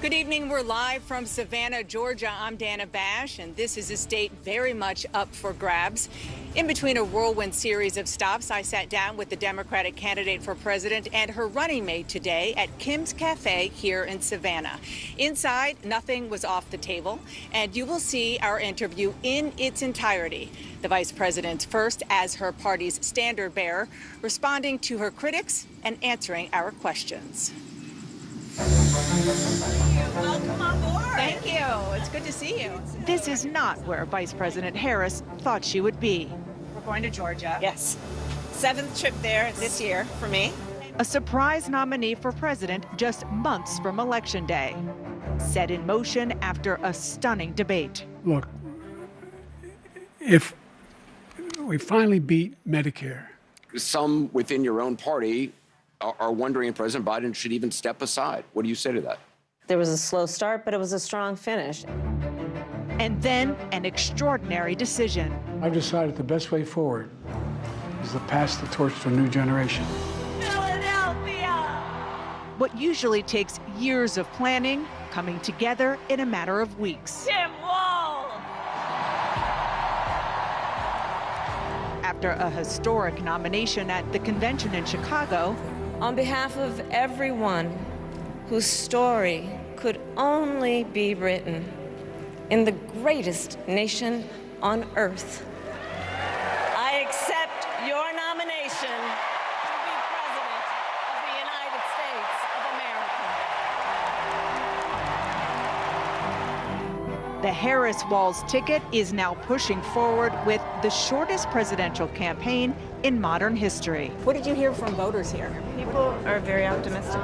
Good evening. We're live from Savannah, Georgia. I'm Dana Bash, and this is a state very much up for grabs. In between a whirlwind series of stops, I sat down with the Democratic candidate for president and her running mate today at Kim's Cafe here in Savannah. Inside, nothing was off the table, and you will see our interview in its entirety. The vice president first as her party's standard bearer, responding to her critics and answering our questions. Welcome on board. Thank you. It's good to see you. This is not where Vice President Harris thought she would be. We're going to Georgia. Yes. 7th trip there this year for me. A surprise nominee for president just months from Election Day. Set in motion after a stunning debate. Look, if we finally beat Medicare. Some within your own party are wondering if President Biden should even step aside. What do you say to that? There was a slow start, but it was a strong finish. And then an extraordinary decision. I've decided the best way forward is to pass the torch to a new generation. Philadelphia! What usually takes years of planning, coming together in a matter of weeks. Tim Walz! After a historic nomination at the convention in Chicago, On behalf of everyone whose story could only be written in the greatest nation on earth, I accept your nomination to be President of the United States of America. the Harris-Walz ticket is now pushing forward with the shortest presidential campaign in modern history. What did you hear from voters here? People are very optimistic.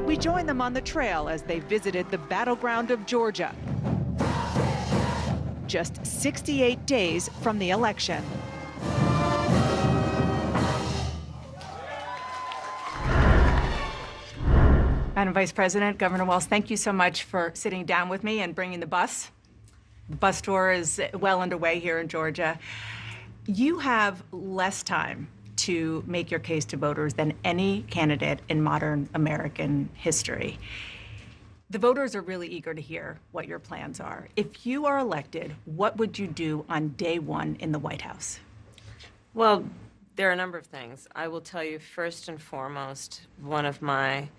We join them on the trail as they visited the battleground of Georgia. Just 68 days from the election. Madam Vice President, Governor Walz, thank you so much for sitting down with me and bringing the bus. The bus tour is well underway here in Georgia. You have less time to make your case to voters than any candidate in modern American history. The voters are really eager to hear what your plans are. If you are elected, what would you do on day one in the White House? Well, there are a number of things. I will tell you, first and foremost, one of my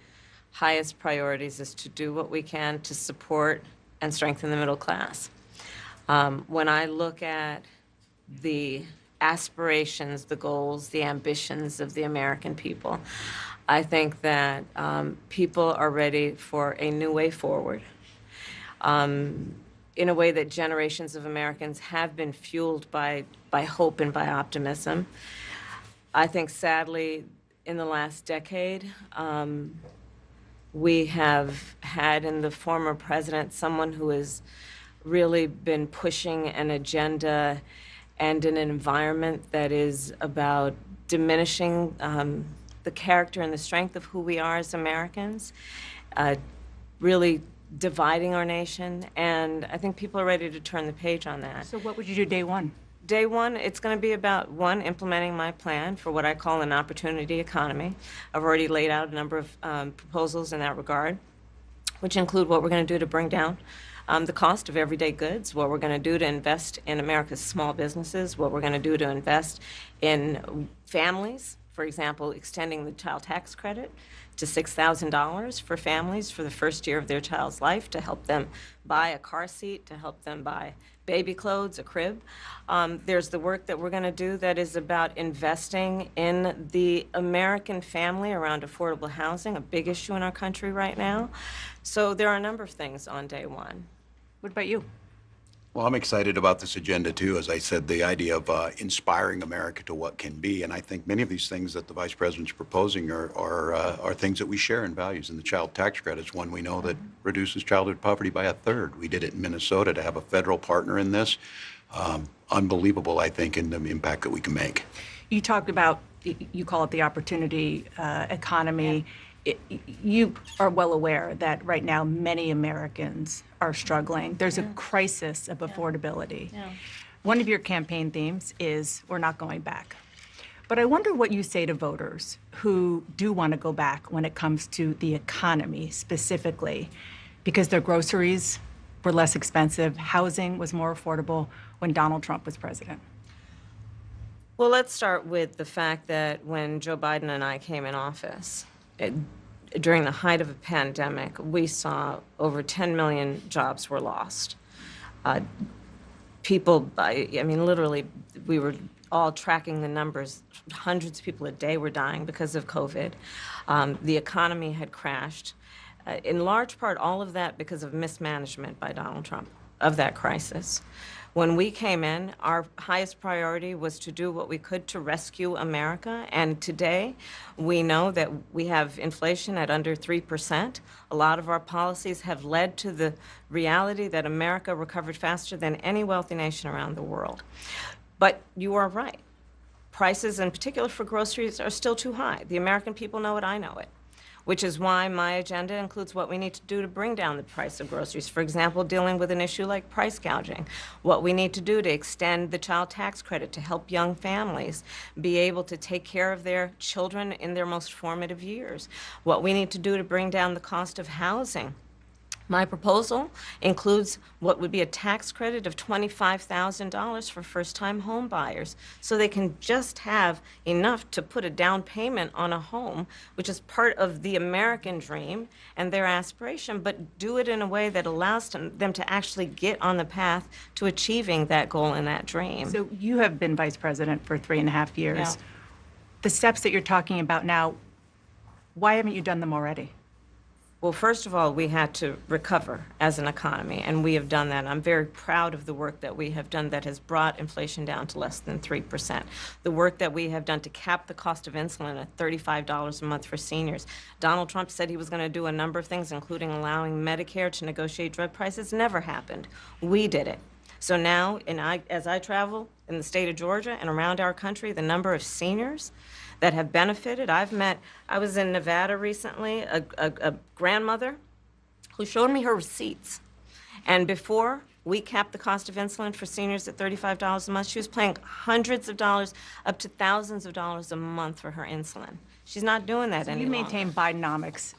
highest priorities is to do what we can to support and strengthen the middle class. When I look at the aspirations, the goals, the ambitions of the American people, I think that people are ready for a new way forward, in a way that generations of Americans have been fueled by hope and by optimism. I think, sadly, in the last decade, we have had in the former president someone who has really been pushing an agenda and an environment that is about diminishing the character and the strength of who we are as Americans, really dividing our nation, and I think people are ready to turn the page on that. So what would you do day one? Day one, it's going to be about, one, implementing my plan for what I call an opportunity economy. I've already laid out a number of proposals in that regard, which include what we're going to do to bring down the cost of everyday goods, what we're going to do to invest in America's small businesses, what we're going to do to invest in families, for example, extending the child tax credit to $6,000 for families for the first year of their child's life to help them buy a car seat, to help them buy baby clothes, a crib. There's the work that we're going to do that is about investing in the American family around affordable housing, a big issue in our country right now. So there are a number of things on day one. What about you? Well, I'm excited about this agenda, too. As I said, the idea of inspiring America to what can be. And I think many of these things that the Vice President's proposing are things that we share in values. And the child tax credit is one we know that reduces childhood poverty by 1/3. We did it in Minnesota. To have a federal partner in this, unbelievable, I think, in the impact that we can make. You talked about, you call it the opportunity economy. You are well aware that right now many Americans are struggling. There's a crisis of affordability. One of your campaign themes is we're not going back. But I wonder what you say to voters who do want to go back when it comes to the economy specifically, because their groceries were less expensive, housing was more affordable when Donald Trump was president. Well, let's start with the fact that when Joe Biden and I came in office, during the height of a pandemic, we saw over 10 million jobs were lost. People, I mean, literally, we were all tracking the numbers. Hundreds of people a day were dying because of COVID. The economy had crashed. In large part, all of that because of mismanagement by Donald Trump of that crisis. When we came in, our highest priority was to do what we could to rescue America. And today, we know that we have inflation at under 3%. A lot of our policies have led to the reality that America recovered faster than any wealthy nation around the world. But you are right. Prices, in particular for groceries, are still too high. The American people know it, I know it, which is why my agenda includes what we need to do to bring down the price of groceries. For example, dealing with an issue like price gouging, what we need to do to extend the child tax credit to help young families be able to take care of their children in their most formative years, what we need to do to bring down the cost of housing. My proposal includes what would be a tax credit of $25,000 for first-time home buyers, so they can just have enough to put a down payment on a home, which is part of the American dream and their aspiration, but do it in a way that allows them to actually get on the path to achieving that goal and that dream. So you have been vice president for 3.5 years. Yeah. The steps that you're talking about now, why haven't you done them already? Well, first of all, we had to recover as an economy, and we have done that. I'm very proud of the work that we have done that has brought inflation down to less than 3%. The work that we have done to cap the cost of insulin at $35 a month for seniors. Donald Trump said he was going to do a number of things, including allowing Medicare to negotiate drug prices. Never happened. We did it. So now, as I travel in the state of Georgia and around our country, the number of seniors that have benefited. I was in Nevada recently, a grandmother who showed me her receipts. And before we capped the cost of insulin for seniors at $35 a month, she was paying hundreds of dollars, up to thousands of dollars a month for her insulin. She's not doing that any You longer. maintain Bidenomics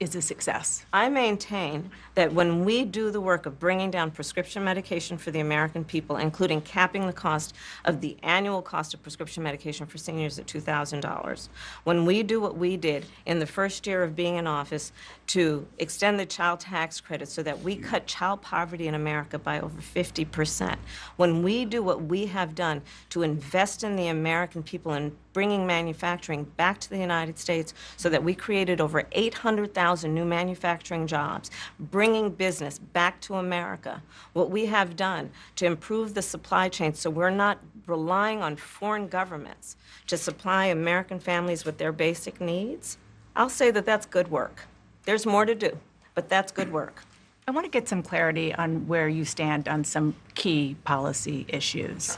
is a success. I maintain that when we do the work of bringing down prescription medication for the American people, including capping the cost of the annual cost of prescription medication for seniors at $2,000, when we do what we did in the first year of being in office to extend the child tax credit so that we cut child poverty in America by over 50%, when we do what we have done to invest in the American people and bringing manufacturing back to the United States so that we created over 800,000 new manufacturing jobs, bringing business back to America. What we have done to improve the supply chain so we're not relying on foreign governments to supply American families with their basic needs, I'll say that that's good work. There's more to do, but that's good work. I want to get some clarity on where you stand on some key policy issues.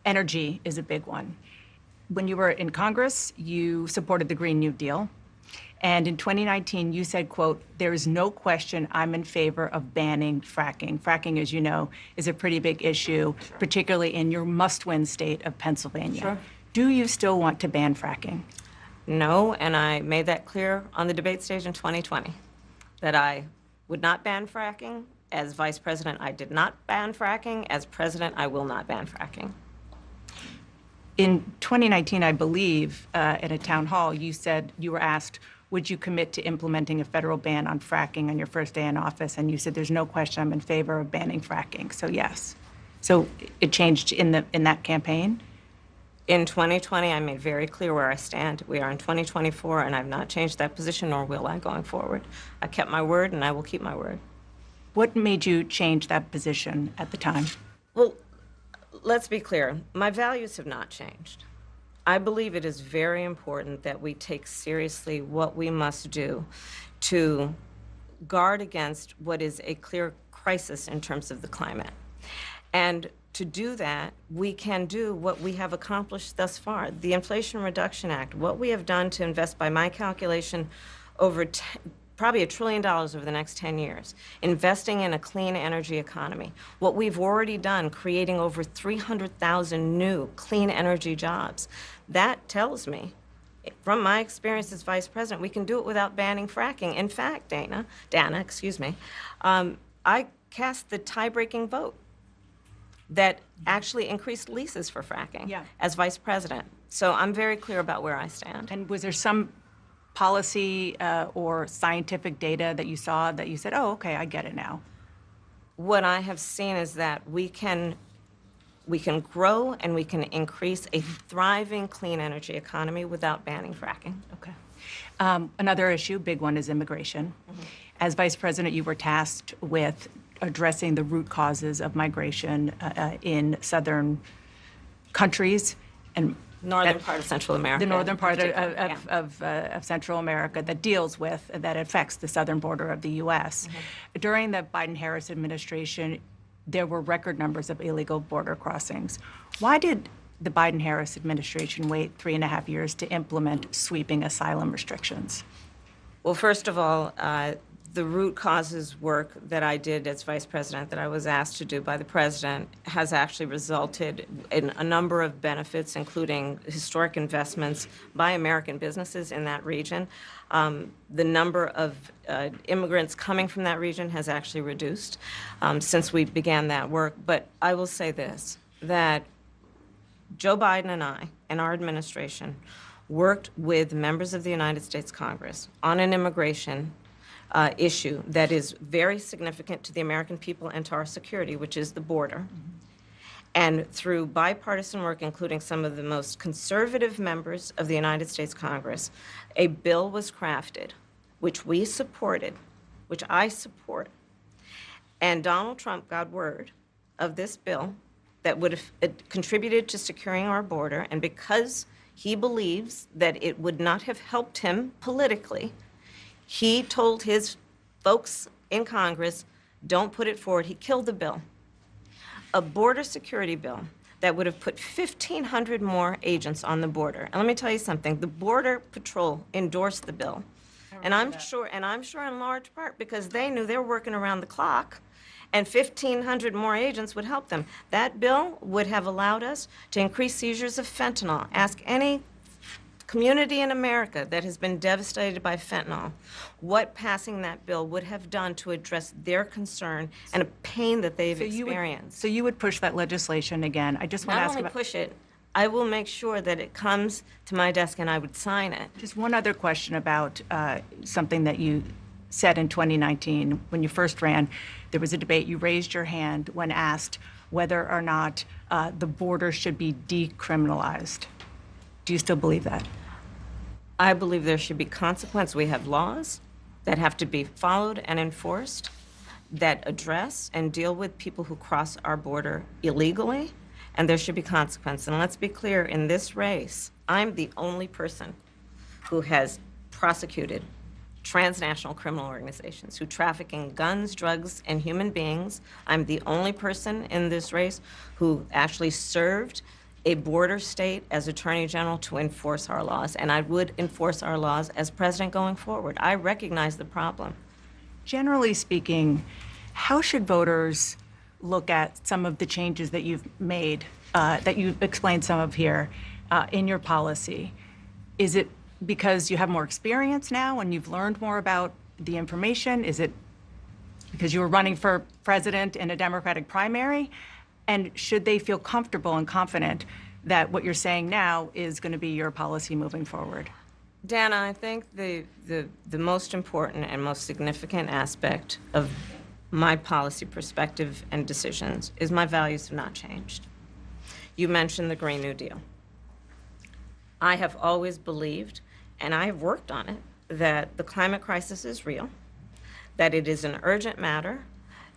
Energy is a big one. When you were in Congress, you supported the Green New Deal. And in 2019, you said, quote, "There is no question I'm in favor of banning fracking." Fracking, as you know, is a pretty big issue, particularly in your must-win state of Pennsylvania. Sure. Do you still want to ban fracking? No, and I made that clear on the debate stage in 2020, that I would not ban fracking. As vice president, I did not ban fracking. As president, I will not ban fracking. In 2019, I believe, at a town hall, you said you were asked, would you commit to implementing a federal ban on fracking on your first day in office? And you said, there's no question I'm in favor of banning fracking. So yes. So it changed in that campaign? In 2020, I made very clear where I stand. We are in 2024, and I've not changed that position, nor will I going forward. I kept my word, and I will keep my word. What made you change that position at the time? Well, let's be clear. My values have not changed. I believe it is very important that we take seriously what we must do to guard against what is a clear crisis in terms of the climate. And to do that, we can do what we have accomplished thus far. The Inflation Reduction Act, what we have done to invest, by my calculation, over probably $1 trillion over the next 10 years, investing in a clean energy economy. What we've already done, creating over 300,000 new clean energy jobs, that tells me, from my experience as vice president, we can do it without banning fracking. In fact, Dana, excuse me, I cast the tie-breaking vote that actually increased leases for fracking as vice president. So I'm very clear about where I stand. And was there some policy or scientific data that you saw that you said, oh, okay, I get it now? What I have seen is that we can grow and we can increase a thriving clean energy economy without banning fracking. Okay. Another issue, big one, is immigration. As vice president, you were tasked with addressing the root causes of migration in southern countries and Northern part of Central America. the northern part Yeah. of Central America that affects the southern border of the U.S. During the Biden-Harris administration, there were record numbers of illegal border crossings. Why did the Biden-Harris administration wait 3.5 years to implement sweeping asylum restrictions? Well, first of all, the root causes work that I did as vice president, that I was asked to do by the president, has actually resulted in a number of benefits, including historic investments by American businesses in that region. The number of immigrants coming from that region has actually reduced since we began that work. But I will say this, that Joe Biden and I and our administration worked with members of the United States Congress on an immigration issue that is very significant to the American people and to our security, which is the border. And through bipartisan work, including some of the most conservative members of the United States Congress, a bill was crafted, which we supported, which I support. And Donald Trump got word of this bill that would have contributed to securing our border, and because he believes that it would not have helped him politically, he told his folks in Congress, don't put it forward. He killed the bill. A border security bill that would have put 1,500 more agents on the border. And let me tell you something, the Border Patrol endorsed the bill. And I'm sure in large part because they knew they were working around the clock, and 1,500 more agents would help them. That bill would have allowed us to increase seizures of fentanyl. Ask any community in America that has been devastated by fentanyl what passing that bill would have done to address their concern and a pain that they've experienced. So you would push that legislation again. I just want to Not ask only about push it, I will make sure that it comes to my desk and I would sign it. just one other question about something that you said in 2019 when you first ran. There was a debate. You raised your hand when asked whether or not the border should be decriminalized. Do you still believe that? I believe there should be consequence. We have laws that have to be followed and enforced that address and deal with people who cross our border illegally, and there should be consequence. And let's be clear, in this race, I'm the only person who has prosecuted transnational criminal organizations who traffic in guns, drugs, and human beings. I'm the only person in this race who actually served a border state as Attorney General to enforce our laws, and I would enforce our laws as president going forward. I recognize the problem. Generally speaking, how should voters look at some of the changes that you've made, that you've explained some of here, in your policy? Is it because you have more experience now and you've learned more about the information? Is it because you were running for president in a Democratic primary? And should they feel comfortable and confident that what you're saying now is going to be your policy moving forward? Dana, I think the most important and most significant aspect of my policy perspective and decisions is my values have not changed. You mentioned the Green New Deal. I have always believed, and I have worked on it, that the climate crisis is real, that it is an urgent matter,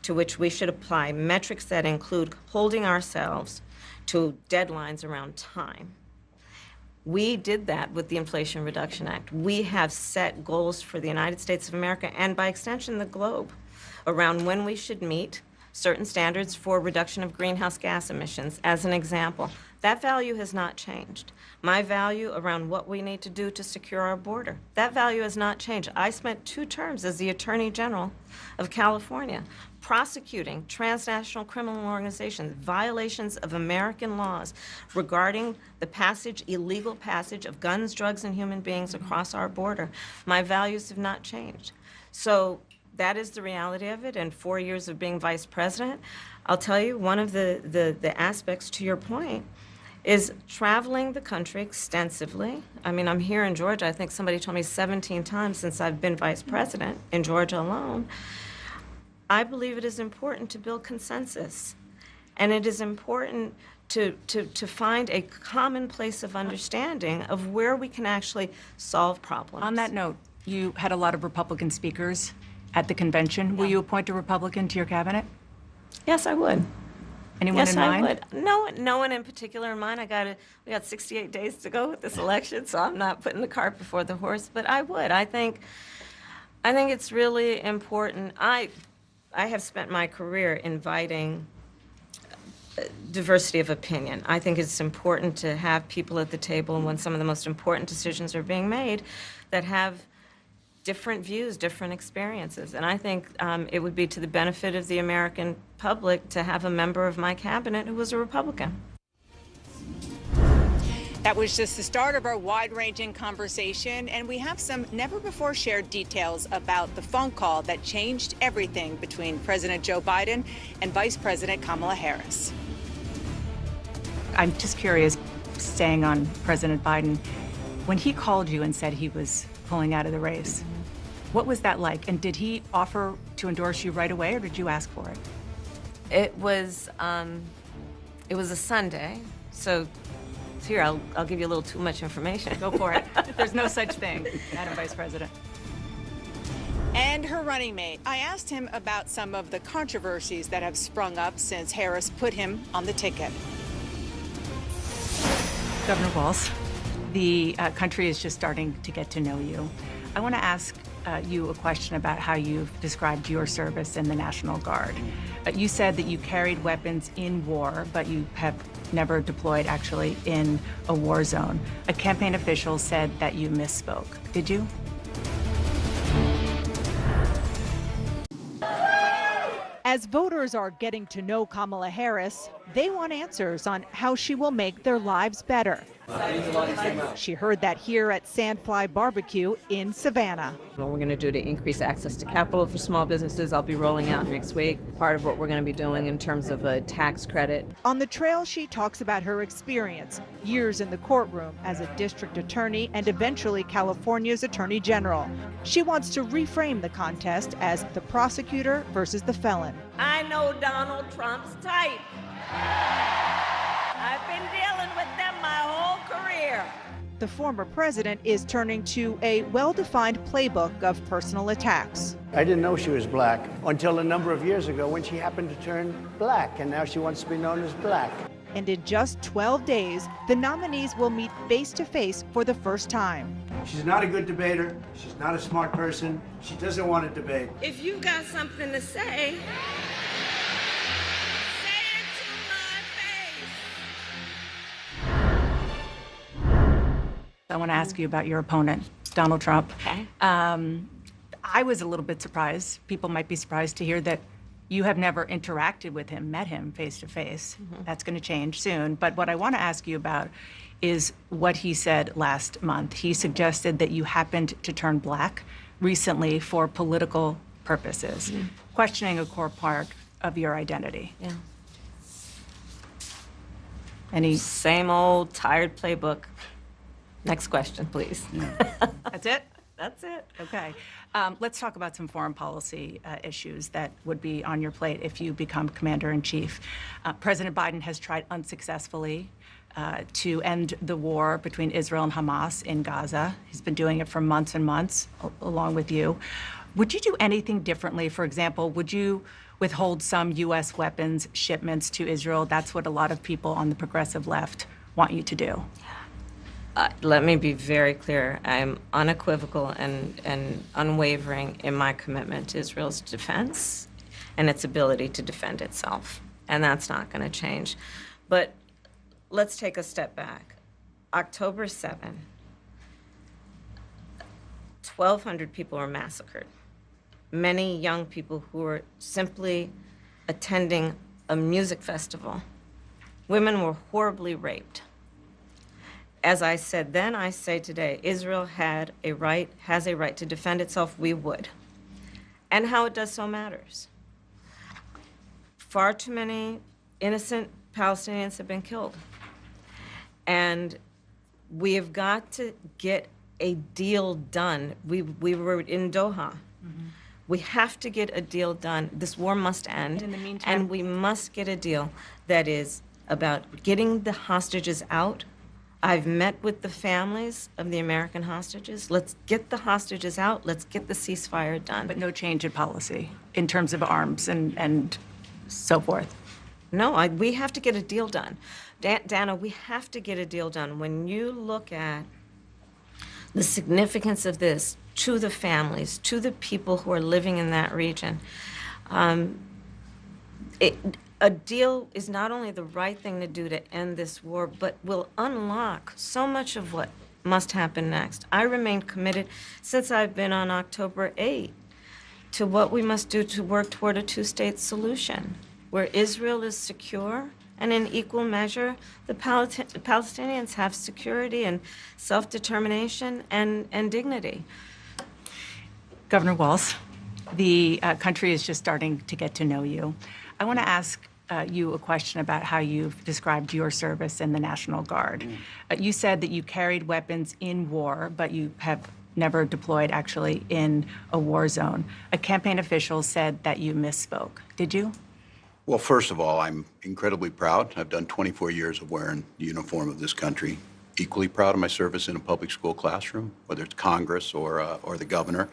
to which we should apply metrics that include holding ourselves to deadlines around time. We did that with the Inflation Reduction Act. We have set goals for the United States of America and by extension the globe around when we should meet certain standards for reduction of greenhouse gas emissions. As an example, That value has not changed. My value around what we need to do to secure our border, that value has not changed. I spent 2 terms as the Attorney General of California prosecuting transnational criminal organizations, violations of American laws regarding the passage, illegal passage of guns, drugs, and human beings across our border. My values have not changed. So that is the reality of it. In 4 years of being vice president, I'll tell you, one of the aspects to your point is traveling the country extensively. I mean, I'm here in Georgia, I think somebody told me 17 times since I've been vice president in Georgia alone. I believe it is important to build consensus. And it is important to find a common place of understanding of where we can actually solve problems. On that note, you had a lot of Republican speakers at the convention. Will you appoint a Republican to your cabinet? Yes, I would. Anyone Yes, in I mind? would. No one in particular in mind. We got 68 days to go with this election, so I'm not putting the cart before the horse, but I would. I think it's really important. I have spent my career inviting diversity of opinion. I think it's important to have people at the table when some of the most important decisions are being made that have different views, different experiences. And I think it would be to the benefit of the American public to have a member of my cabinet who was a Republican. That was just the start of our wide-ranging conversation, and we have some never-before-shared details about the phone call that changed everything between President Joe Biden and Vice President Kamala Harris. I'm just curious, staying on President Biden, when he called you and said he was pulling out of the race, what was that like? And did he offer to endorse you right away, or did you ask for it? It was a Sunday, so here, I'll give you a little too much information. Go for it. There's no such thing, Madam Vice President. And her running mate. I asked him about some of the controversies that have sprung up since Harris put him on the ticket. Governor Walz, the country is just starting to get to know you. I want to ask you a question about how you've described your service in the National Guard. You said that you carried weapons in war, but you have never deployed actually in a war zone. A campaign official said that you misspoke. Did you? As voters are getting to know Kamala Harris, they want answers on how she will make their lives better. She heard that here at Sandfly Barbecue in Savannah. What we're going to do to increase access to capital for small businesses, I'll be rolling out next week. Part of what we're going to be doing in terms of a tax credit. On the trail, she talks about her experience, years in the courtroom as a district attorney and eventually California's attorney general. She wants to reframe the contest as the prosecutor versus the felon. I know Donald Trump's type. I've been dealing with them my whole career. The former president is turning to a well-defined playbook of personal attacks. I didn't know she was black until a number of years ago when she happened to turn black, and now she wants to be known as black. And in just 12 days, the nominees will meet face-to-face for the first time. She's not a good debater. She's not a smart person. She doesn't want to debate. If you've got something to say, I want to ask you about your opponent, Donald Trump. Okay. I was a little bit surprised. People might be surprised to hear that you have never interacted with him, met him face to face. That's going to change soon. But what I want to ask you about is what he said last month. He suggested that you happened to turn black recently for political purposes, questioning a core part of your identity. Yeah. Any? Same old tired playbook. Next question, please. That's it? That's it. Okay. Let's talk about some foreign policy issues that would be on your plate if you become commander-in-chief. President Biden has tried unsuccessfully to end the war between Israel and Hamas in Gaza. He's been doing it for months and months, along with you. Would you do anything differently? For example, would you withhold some U.S. weapons shipments to Israel? That's what a lot of people on the progressive left want you to do. Let me be very clear. I'm unequivocal and unwavering in my commitment to Israel's defense and its ability to defend itself. And that's not going to change. But let's take a step back. October 7, 1,200 people were massacred. Many young people who were simply attending a music festival. Women were horribly raped. As I said then, I say today, Israel has a right to defend itself. We would. And how it does so matters. Far too many innocent Palestinians have been killed. And we have got to get a deal done. We were in Doha. We have to get a deal done. This war must end. In the meantime, and we must get a deal that is about getting the hostages out. I've met with the families of the American hostages. Let's get the hostages out. Let's get the ceasefire done. but no change in policy in terms of arms and so forth. No, we have to get a deal done. Dana, we have to get a deal done. When you look at the significance of this to the families, to the people who are living in that region, a deal is not only the right thing to do to end this war, but will unlock so much of what must happen next. I remain committed since I've been on October 8 to what we must do to work toward a two-state solution, where Israel is secure and in equal measure, the Palestinians have security and self-determination and dignity. Governor Walz, the country is just starting to get to know you. I want to ask you a question about how you've described your service in the National Guard. You said that you carried weapons in war, but you have never deployed actually in a war zone. A campaign official said that you misspoke. Did you? Well, first of all, I'm incredibly proud. I've done 24 years of wearing the uniform of this country. Equally proud of my service in a public school classroom, whether it's Congress or the governor.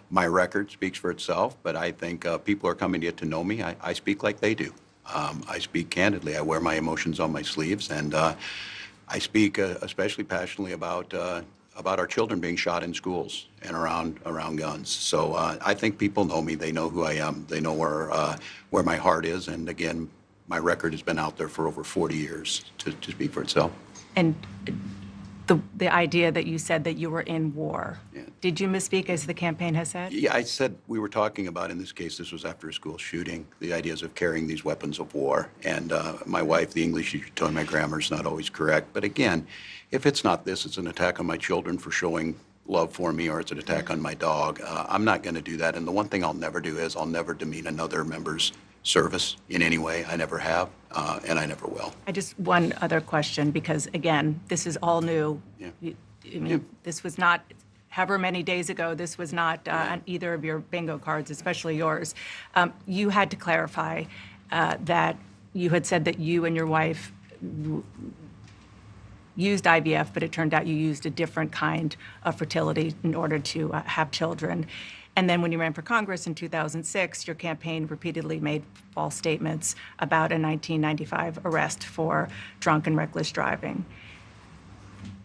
My record speaks for itself, but I think people are coming to get to know me. I speak like they do. I speak candidly. I wear my emotions on my sleeves, and I speak especially passionately about our children being shot in schools and around guns. So I think people know me. They know who I am. They know where my heart is. And again, my record has been out there for over 40 years to speak for itself. And the idea that you said that you were in war, did you misspeak as the campaign has said? Yeah, I said we were talking about, in this case, this was after a school shooting, the ideas of carrying these weapons of war. And my wife, the English teacher, told me my grammar's not always correct. But again, if it's not this, it's an attack on my children for showing love for me, or it's an attack on my dog. I'm not going to do that. And the one thing I'll never do is I'll never demean another member's service in any way. I never have, and I never will. I just, one other question, because again, this is all new. Yeah. This was not, however many days ago, this was not on either of your bingo cards, especially yours. You had to clarify that you had said that you and your wife used IVF, but it turned out you used a different kind of fertility in order to have children. And then when you ran for Congress in 2006, your campaign repeatedly made false statements about a 1995 arrest for drunk and reckless driving.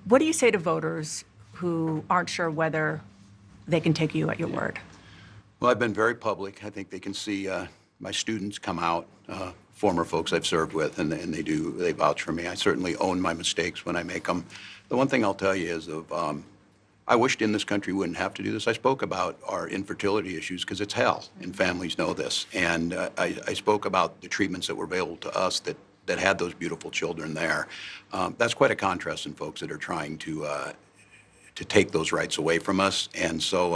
What do you say to voters who aren't sure whether they can take you at your word? Well, I've been very public. I think they can see my students come out, former folks I've served with, and they vouch for me. I certainly own my mistakes when I make them. The one thing I'll tell you is I wished in this country wouldn't have to do this. I spoke about our infertility issues because it's hell, and families know this. And I spoke about the treatments that were available to us that had those beautiful children there. That's quite a contrast in folks that are trying to take those rights away from us. And so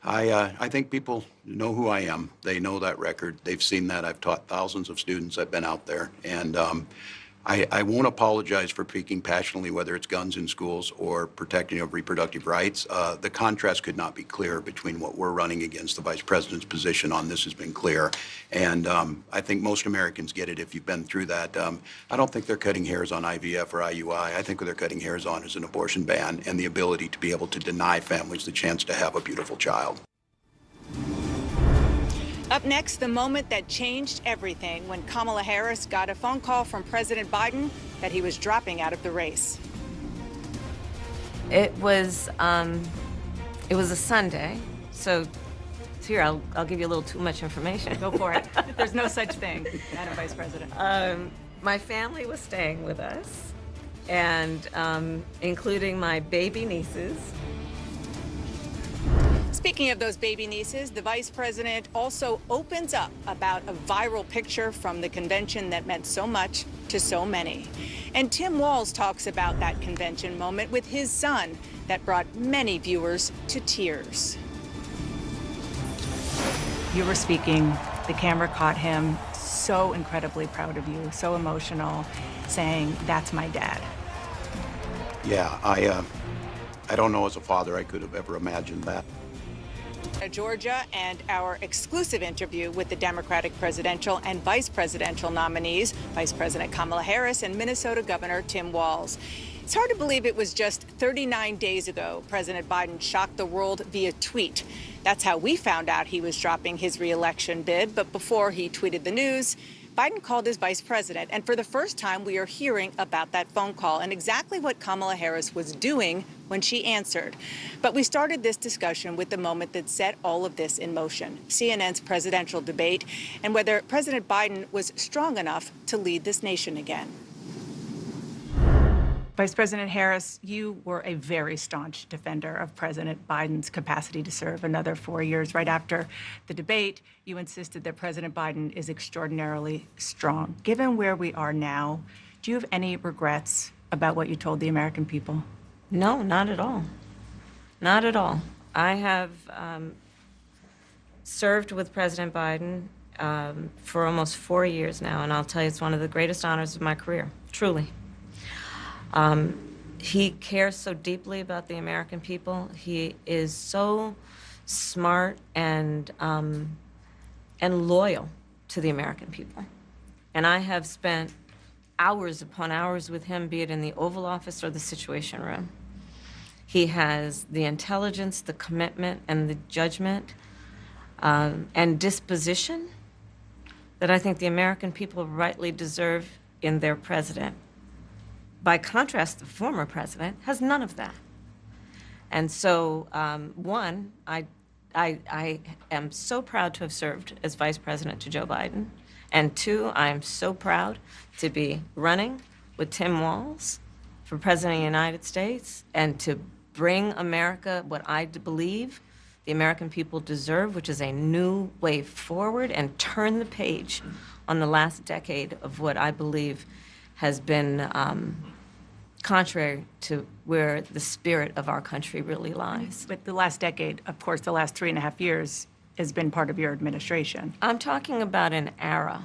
I think people know who I am. They know that record. They've seen that. I've taught thousands of students. I've been out there. And I won't apologize for speaking passionately, whether it's guns in schools or protecting of reproductive rights. The contrast could not be clearer between what we're running against. The Vice President's position on this has been clear. And I think most Americans get it if you've been through that. I don't think they're cutting hairs on IVF or IUI. I think what they're cutting hairs on is an abortion ban and the ability to be able to deny families the chance to have a beautiful child. Up next, the moment that changed everything when Kamala Harris got a phone call from President Biden that he was dropping out of the race. It was a Sunday, so here I'll give you a little too much information. Go for it. There's no such thing, Madam Vice President. My family was staying with us, and including my baby nieces. Speaking of those baby nieces, the vice president also opens up about a viral picture from the convention that meant so much to so many. And Tim Walz talks about that convention moment with his son that brought many viewers to tears. You were speaking, the camera caught him, so incredibly proud of you, so emotional, saying, "That's my dad." Yeah, I don't know as a father I could have ever imagined that. Georgia, and our exclusive interview with the Democratic presidential and vice presidential nominees, Vice President Kamala Harris and Minnesota Governor Tim Walz. It's hard to believe it was just 39 days ago President Biden shocked the world via tweet. That's how we found out he was dropping his re-election bid. But before he tweeted the news, Biden called his vice president. And for the first time, we are hearing about that phone call and exactly what Kamala Harris was doing when she answered. But we started this discussion with the moment that set all of this in motion, CNN's presidential debate, and whether President Biden was strong enough to lead this nation again. Vice President Harris, you were a very staunch defender of President Biden's capacity to serve another 4 years. Right after the debate, you insisted that President Biden is extraordinarily strong. Given where we are now, do you have any regrets about what you told the American people? No, not at all. Not at all. I have served with President Biden for almost 4 years now, and I'll tell you, it's one of the greatest honors of my career, truly. He cares so deeply about the American people. He is so smart and loyal to the American people. And I have spent hours upon hours with him, be it in the Oval Office or the Situation Room. He has the intelligence, the commitment, and the judgment and disposition that I think the American people rightly deserve in their president. By contrast, the former president has none of that. And so, one, I am so proud to have served as vice president to Joe Biden. And two, I am so proud to be running with Tim Walz for president of the United States and to bring America what I believe the American people deserve, which is a new way forward, and turn the page on the last decade of what I believe has been contrary to where the spirit of our country really lies. But the last decade, of course, the last 3.5 years has been part of your administration. I'm talking about an era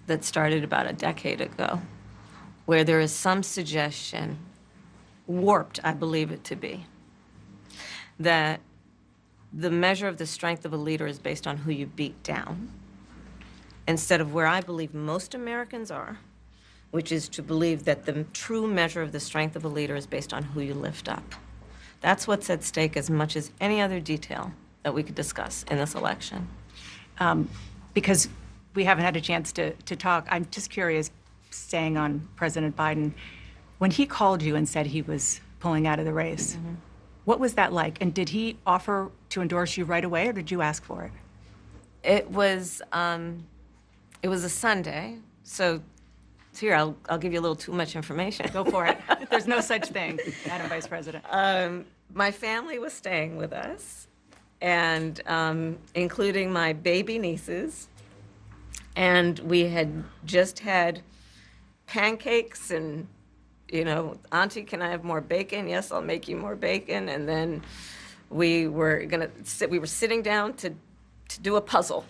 that started about a decade ago, where there is some suggestion, warped I believe it to be, that the measure of the strength of a leader is based on who you beat down, instead of where I believe most Americans are, which is to believe that the true measure of the strength of a leader is based on who you lift up. That's what's at stake as much as any other detail that we could discuss in this election. Because we haven't had a chance to talk, I'm just curious, staying on President Biden, when he called you and said he was pulling out of the race, what was that like? And did he offer to endorse you right away, or did you ask for it? It was a Sunday, so here, I'll give you a little too much information. Go for it. There's no such thing, Madam Vice President. My family was staying with us, and including my baby nieces. And we had just had pancakes and, Auntie, can I have more bacon? Yes, I'll make you more bacon. And then we were sitting down to do a puzzle.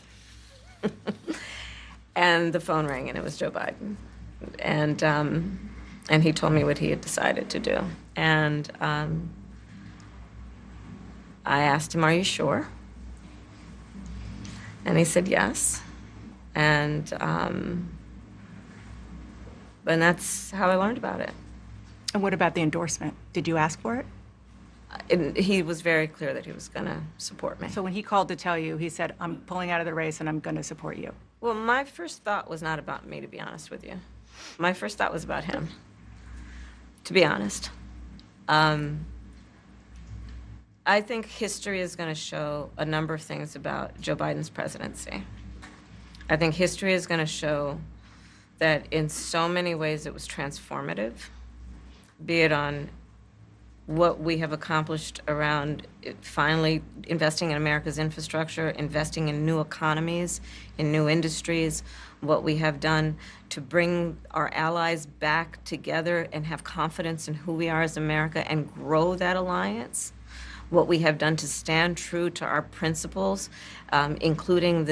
And the phone rang, and it was Joe Biden. And he told me what he had decided to do. And I asked him, "Are you sure?" And he said yes. And that's how I learned about it. And what about the endorsement? Did you ask for it? He was very clear that he was going to support me. So when he called to tell you, he said, "I'm pulling out of the race and I'm going to support you." Well, my first thought was not about me, to be honest with you. My first thought was about him, to be honest. I think history is going to show a number of things about Joe Biden's presidency. I think history is going to show that in so many ways it was transformative, be it on what we have accomplished around finally investing in America's infrastructure, investing in new economies, in new industries, what we have done to bring our allies back together and have confidence in who we are as America and grow that alliance, what we have done to stand true to our principles, including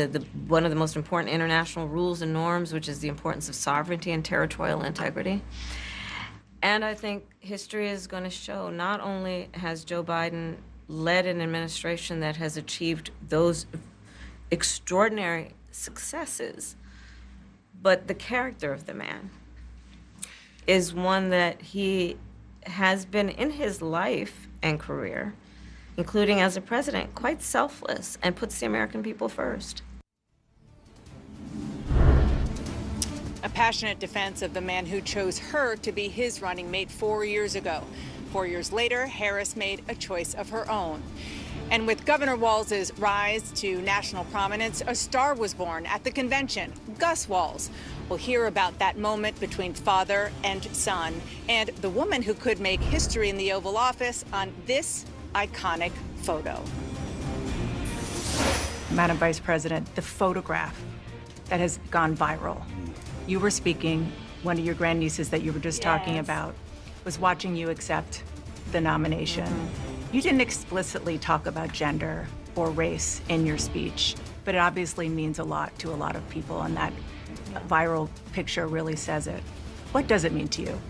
one of the most important international rules and norms, which is the importance of sovereignty and territorial integrity. And I think history is going to show not only has Joe Biden led an administration that has achieved those extraordinary successes, but the character of the man is one that he has been in his life and career, including as a president, quite selfless and puts the American people first. A passionate defense of the man who chose her to be his running mate 4 years ago. 4 years later, Harris made a choice of her own. And with Governor Walz's rise to national prominence, a star was born at the convention, Gus Walz. We'll hear about that moment between father and son, and the woman who could make history in the Oval Office on this iconic photo. Madam Vice President, the photograph that has gone viral. You were speaking, one of your grandnieces that you were just talking about was watching you accept the nomination. You didn't explicitly talk about gender or race in your speech, but it obviously means a lot to a lot of people, and that viral picture really says it. What does it mean to you?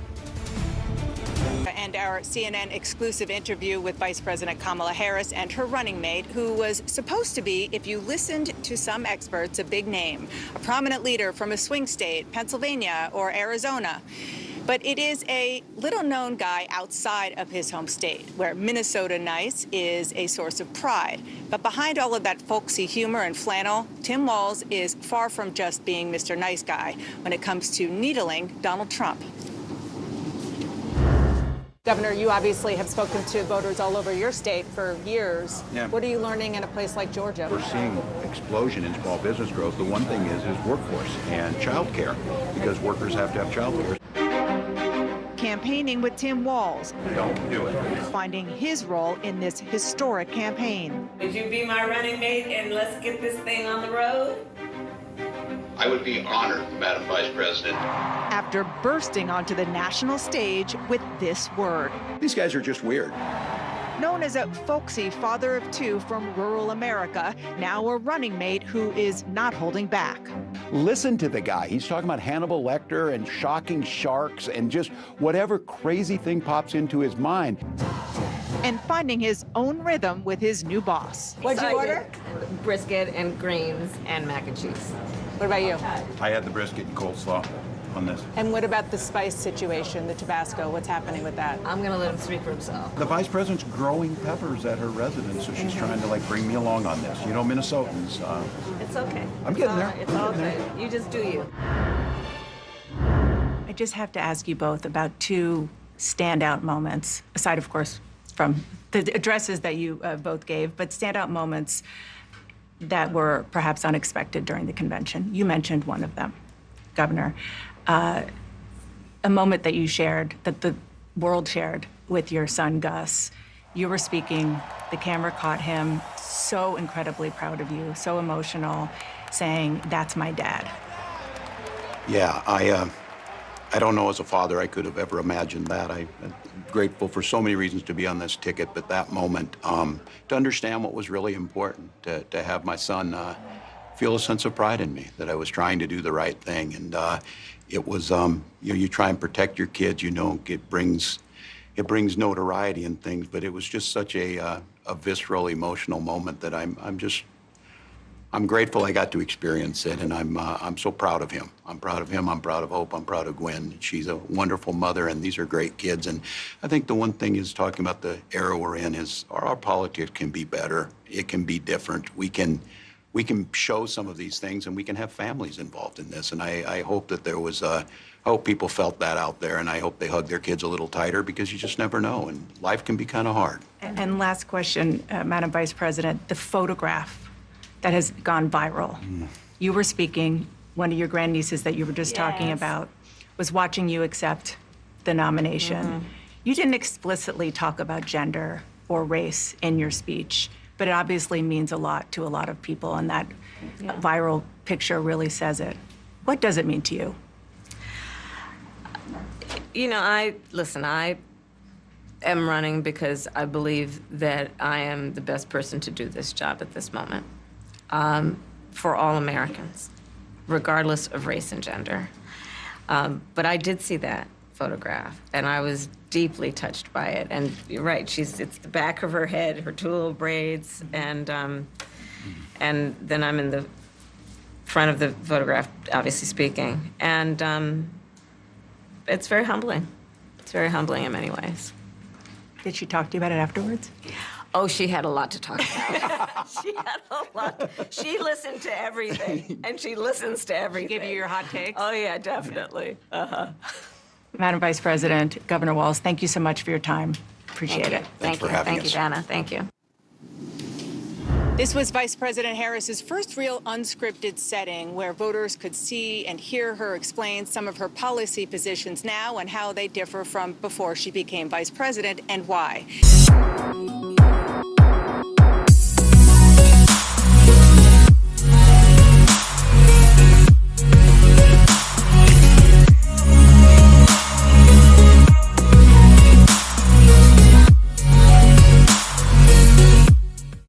And our CNN exclusive interview with Vice President Kamala Harris and her running mate, who was supposed to be, if you listened to some experts, a big name, a prominent leader from a swing state, Pennsylvania or Arizona. But it is a little-known guy outside of his home state, where Minnesota nice is a source of pride. But behind all of that folksy humor and flannel, Tim Walz is far from just being Mr. Nice Guy when it comes to needling Donald Trump. Governor, you obviously have spoken to voters all over your state for years. Yeah. What are you learning in a place like Georgia? We're seeing explosion in small business growth. The one thing is workforce and child care, because workers have to have child care. Campaigning with Tim Walz, Don't do it. finding his role in this historic campaign. Would you be my running mate and let's get this thing on the road? I would be honored, Madam Vice President. After bursting onto the national stage with this word. These guys are just weird. Known as a folksy father of two from rural America, now a running mate who is not holding back. Listen to the guy. He's talking about Hannibal Lecter and shocking sharks and just whatever crazy thing pops into his mind. And finding his own rhythm with his new boss. What'd you order? Brisket and greens and mac and cheese. What about you? I had the brisket and coleslaw on this. And what about the spice situation, the Tabasco? What's happening with that? I'm gonna let him speak for himself. The Vice President's growing peppers at her residence, so she's trying to bring me along on this. You know, Minnesotans. It's okay. I'm getting there. It's I'm all getting good. You just do you. I just have to ask you both about two standout moments, aside, of course, from the addresses that you both gave, but standout moments that were perhaps unexpected during the convention. You mentioned one of them, Governor. A moment that you shared, that the world shared with your son, Gus. You were speaking, the camera caught him, so incredibly proud of you, so emotional, saying, "That's my dad." Yeah, I don't know as a father I could have ever imagined that. I'm grateful for so many reasons to be on this ticket, but that moment, to understand what was really important, to have my son feel a sense of pride in me, that I was trying to do the right thing. And it was, you try and protect your kids, it brings notoriety and things, but it was just such a visceral, emotional moment that I'm grateful I got to experience it, and I'm so proud of him. I'm proud of him, I'm proud of Hope, I'm proud of Gwen. She's a wonderful mother, and these are great kids. And I think the one thing is, talking about the era we're in, is our politics can be better. It can be different. We can show some of these things, and we can have families involved in this. And I hope that I hope people felt that out there, and I hope they hug their kids a little tighter, because you just never know, and life can be kind of hard. And last question, Madam Vice President, the photograph that has gone viral. You were speaking, one of your grandnieces that you were just talking Yes. about, was watching you accept the nomination. You didn't explicitly talk about gender or race in your speech, but it obviously means a lot to a lot of people, and that viral picture really says it. What does it mean to you? You know, I am running because I believe that I am the best person to do this job at this moment, for all Americans, regardless of race and gender. But I did see that photograph, and I was deeply touched by it. And you're right, it's the back of her head, her two little braids, and then I'm in the front of the photograph, obviously speaking. And it's very humbling. It's very humbling in many ways. Did she talk to you about it afterwards? Oh, she had a lot to talk about. She had a lot. She listened to everything, and she listens to everything. Give you your hot takes? Oh, yeah, definitely. Madam Vice President, Governor Walz, thank you so much for your time. Appreciate it. Thank for you. having Thank you, us. Dana. Thank you. This was Vice President Harris's first real unscripted setting where voters could see and hear her explain some of her policy positions now and how they differ from before she became vice president and why.